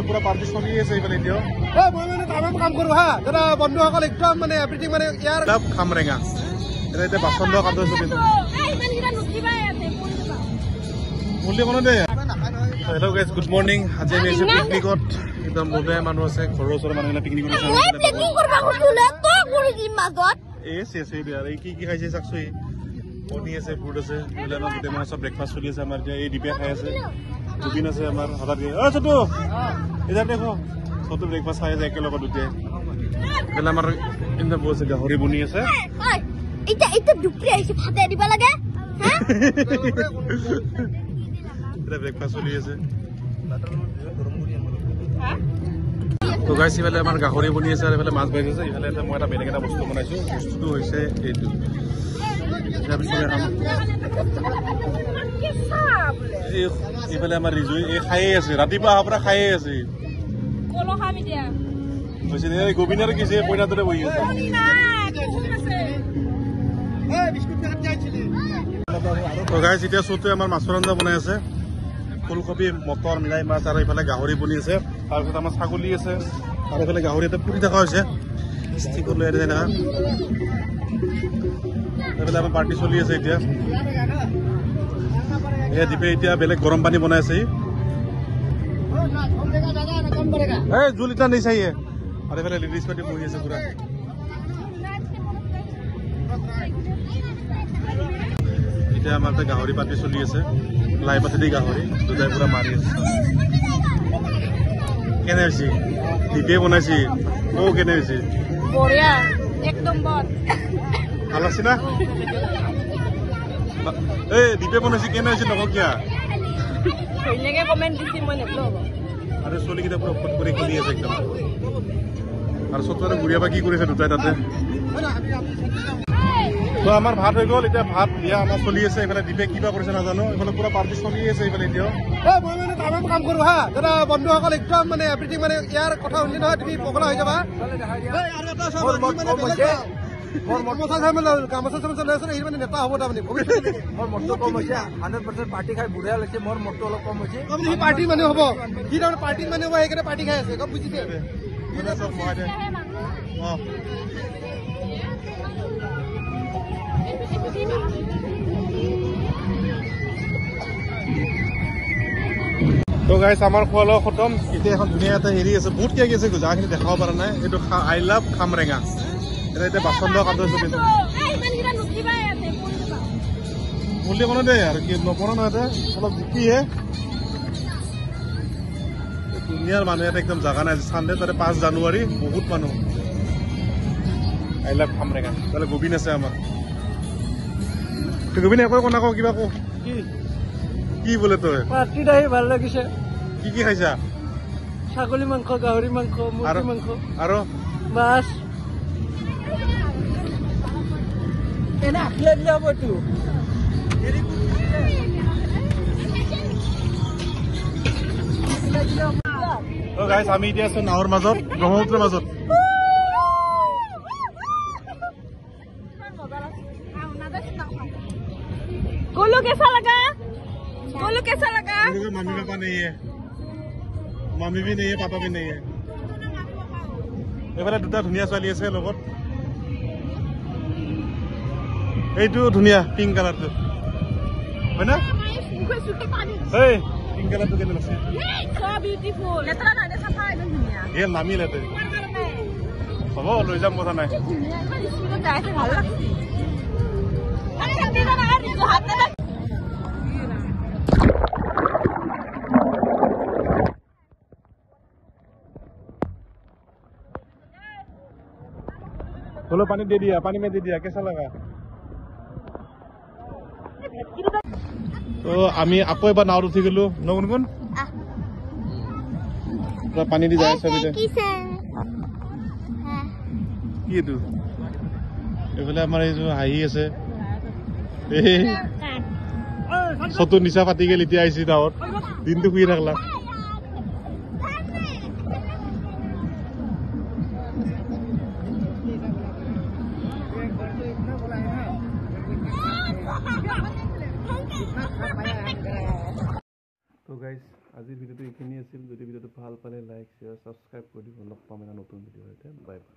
পুৰা পাৰ্টি চলি আছে এইফালে এতিয়াও মই মানে তামাম কাম কৰো হা দাদা বন্ধুসকল একদম মানে এভৰিথিং মানে ইয়াৰ খামৰেঙা এতিয়া বাচন লোৱা কাম চলি আছে হেল্ল' গাইজ গুড মৰ্ণিং আজি আমি আহিছোঁ পিকনিকত একদম বঢ়িয়া মানুহ আছে ঘৰৰ ওচৰৰ মানুহবিলাক পিকনিক কি কি খাইছে চাকচোন কণী আছে ফুড আছে এইবিলাক গোটেই মানুহ চব ব্ৰেকফাষ্ট চলি আছে আমাৰ এতিয়া এই ডিপে খাই আছে জুবিন আছে আমাৰ হঠাৎ ছোটু এতিয়া দেখো ছোটু ব্ৰেকফাষ্ট খাই আছে একেলগত দুটাই এইফালে আমাৰ কিন্তু বহুত আছে গাহৰি বনি আছে ব্ৰেকফাষ্ট চলি আছে তো গাইছ ইফালে আমাৰ গাহৰি বনি আছে আৰু ইফালে মাছ ভাজি আছে ইফালে মই এটা বেলেগ এটা বস্তু বনাইছো বস্তুটো হৈছে এইটো এইফালে আমাৰ ৰিজুই এই খায়ে আছে ৰাতিপুৱা অহাৰ পৰা খায়ে আছে গোবিন্দাৰ কিছে পইনাৰ দৰে বহি আছে তো গাইছ এতিয়া চৌটোৱে আমাৰ মাছৰ আঞ্জা বনাই আছে ফুলকবি মটৰ মিলাই মাছ আৰু ইফালে গাহৰি বনি আছে তাৰপিছত আমাৰ ছাগলী আছে আৰু ইফালে গাহৰি এটা পুৰি থকা হৈছে ষ্টিকত লৈ আনি দেখা এইফালে আমাৰ পাৰ্টি চলি আছে এতিয়া এয়া দীপে এতিয়া বেলেগ গৰম পানী বনাই আছে এই জুল ইটা নেই চাহিয়ে আৰু এইফালে লেডিজ পাৰ্টি বহি আছে পুৰা এতিয়া আমাৰ গাহৰি পাতি চলি আছে লাই পাতি দি গাহৰি দুটাই পুৰা মাৰি আছে কেনে হৈছে দীপে বনাইছে অ কেনে হৈছে বঢ়িয়া একদম ভাল আছে না এই দীপে বনাইছে কেনে হৈছে নকওঁ কিয়া আৰু চলিকেইটা পুৰা ফট কৰি খেলি আছে একদম আৰু চতুৱাৰে ঘূৰিয়া বা কি কৰিছে দুটাই তাতে তো আমাৰ ভাত হৈ গ'ল এতিয়া ভাত দিয়া আমাৰ চলি আছে এইফালে দীপে কিবা কৰিছে নাজানো এইফালে পুৰা পাৰ্টি চলি আছে এইফালে এতিয়াও মই মানে তামাম কাম কৰো হা দাদা বন্ধুসকল একদম মানে এভৰিথিং মানে ইয়াৰ কথা শুনি নহয় তুমি পগলা হৈ যাবা নেতা হ'ব তাৰমানে মোৰ মনটো কম হৈছে 100% পাৰ্টি খাই বুঢ়া লাগিছে মোৰ মনটো অলপ কম হৈছে পাৰ্টি মানুহ হ'ব সি তাৰমানে পাৰ্টি মানুহ হ'ব সেইকাৰণে পাৰ্টি খাই আছে গম বুজিছে তো গাইছ আমাৰ খোৱা লোৱা খতম এতিয়া এখন ধুনীয়া এটা হেৰি আছে বহুত কিয় আছে জাগাখিনি দেখাব পৰা নাই এইটো আই লাভ খামৰেঙা এতিয়া বাচন লোৱা কাম চলি আছে মূল্য কোনো দে আৰু কি নপৰা নহয় অলপ জিকিহে দুনিয়াৰ মানুহ এটা একদম জাগা নাই চানডে তাতে 5 জানুৱাৰী বহুত মানুহ আই লাভ খামৰেঙা তাহলে গোবিন আছে আমাৰ গোবিন একো কোনা কওঁ কিবা কওঁ কি বোলে তই পাৰ্টিত আহি ভাল লাগিছে কি কি খাইছা ছাগলী মাংস গাহৰি মাংস মুৰ্গী মাংস আৰু মাছ এনে আখলে দিলে হ'ব এইটো গাইছ আমি এতিয়া আছো নাৱৰ মাজত ব্ৰহ্মপুত্ৰৰ মাজত गोलू कैसा लगा गोलू कैसा लगा मम्मी पापा नहीं है मम्मी भी नहीं है पापा भी नहीं है এইফালে দুটা ধুনীয়া ছোৱালী আছে লগত এইটো ধুনীয়া পিংক কালাৰটো হয় না এই পিংক কালাৰটো কেনে আছে নামি লেতে হ'ব লৈ যাম কথা নাই बोलो पानी दे दिया पानी में दे दिया कैसा लगा तो आमी আকৌ এবাৰ নাওত উঠি গলো ন কোন কোন পানী দি যায় সবিতে কি এইটো এইফালে আমাৰ এই যে হাঁহি আছে চতুৰ নিচা পাতি গেল এতিয়া আহিছে নাওত দিনটো শুই থাকলা তো গাইজ আজিৰ ভিডিঅ'টো এইখিনি আছিল। যদি ভিডিঅ'টো ভাল পালে লাইক শ্বেয়াৰ ছাবস্ক্ৰাইব কৰি দিব। লগ পাম এটা নতুন ভিডিঅ' সৈতে। Bye bye.